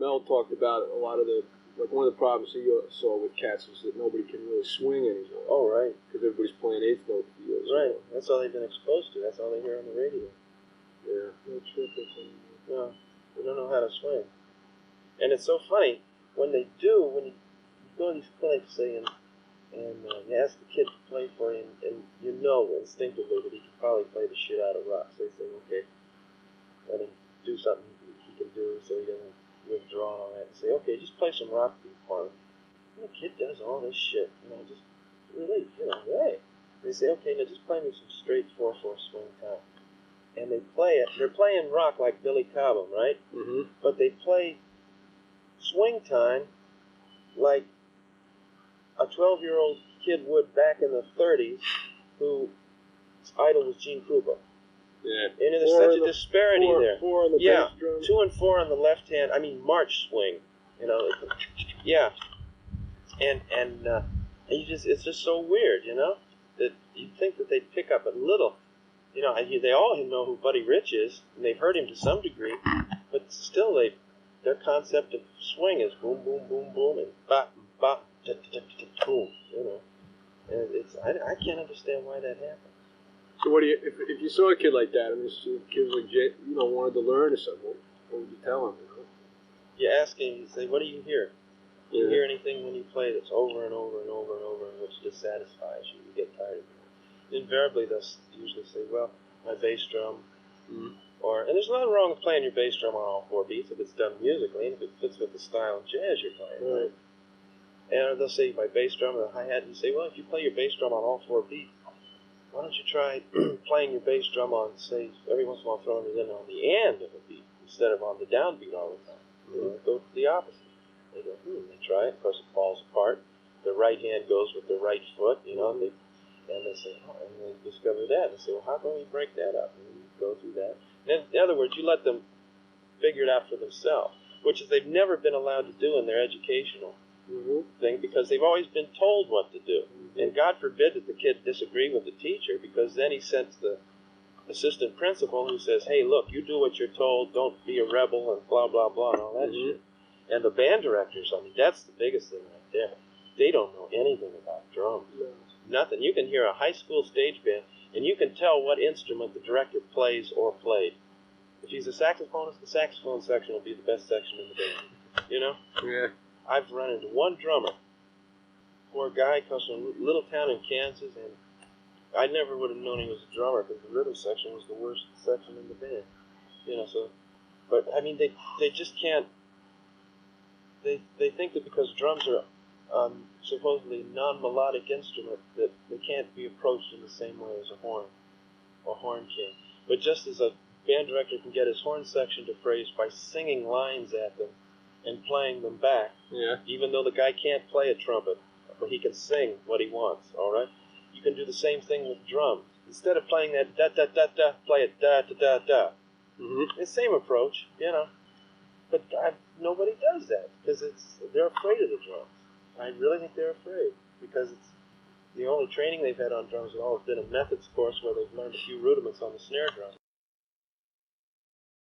Mel talked about a lot of the, like one of the problems he saw with cats was that nobody can really swing anymore. Oh, right. Because everybody's playing eighth note fields. Right. That's all they've been exposed to. That's all they hear on the radio. Yeah. No trick or something. No, they don't know how to swing. And it's so funny, when they do, when you go to these clinics, say, and you ask the kid to play for you, and you know instinctively that he can probably play the shit out of rocks. They say, okay, let him do something he can do so he doesn't withdraw and all that. And say, okay, just play some rock beat for him. And the kid does all this shit, just really, hey. They say, okay, now just play me some straight 4/4 swing time. And they play it. They're playing rock like Billy Cobham, right? Mm-hmm. But they play swing time like a 12-year-old kid would back in the 30s whose idol was Gene Krupa. Yeah. And there's such a disparity there. Four on the Yeah, bass drum. 2 and 4 on the left hand. I mean, march swing. Yeah. And it's just so weird, that you'd think that they'd pick up a little. They all know who Buddy Rich is, and they've heard him to some degree, but still their concept of swing is boom, boom, boom, boom, and bop, bop, boom, And I can't understand why that happens. So what do you, if you saw a kid like that, and this kid was like, wanted to learn or something, what would you tell him? You ask him, you say, what do you hear? Do you hear anything when you play that's over and over and over and over and which dissatisfies you? You get tired of it. Invariably, they'll usually say, well, my bass drum, and there's nothing wrong with playing your bass drum on all 4 beats if it's done musically and if it fits with the style of jazz you're playing, right? And they'll say, my bass drum and the hi-hat, and you say, well, if you play your bass drum on all 4 beats, why don't you try playing your bass drum on, say, every once in a while throwing it in on the end of a beat instead of on the downbeat all the time. Go to the opposite. They go, they try it. Of course, it falls apart. The right hand goes with the right foot, and they say, and they discover that. And they say, well, how can we break that up? And you go through that. And in other words, you let them figure it out for themselves, which is they've never been allowed to do in their educational thing because they've always been told what to do. And God forbid that the kid disagree with the teacher, because then he sends the assistant principal who says, hey, look, you do what you're told, don't be a rebel, and blah, blah, blah, and all that shit. And the band directors, that's the biggest thing right there. They don't know anything about drums. Nothing. You can hear a high school stage band, and you can tell what instrument the director plays or played. If he's a saxophonist, the saxophone section will be the best section in the band. Yeah. I've run into one drummer. Poor guy comes from a little town in Kansas, and I never would have known he was a drummer because the rhythm section was the worst section in the band. But I mean, they just can't. They think that because drums are supposedly non-melodic instrument, that they can't be approached in the same way as a horn or horn can. But just as a band director can get his horn section to phrase by singing lines at them and playing them back, even though the guy can't play a trumpet, but he can sing what he wants, all right? You can do the same thing with drums. Instead of playing that da-da-da-da, play it da-da-da-da. The same approach, But nobody does that because they're afraid of the drums. I really think they're afraid because it's the only training they've had on drums at all has been a methods course where they've learned a few rudiments on the snare drum.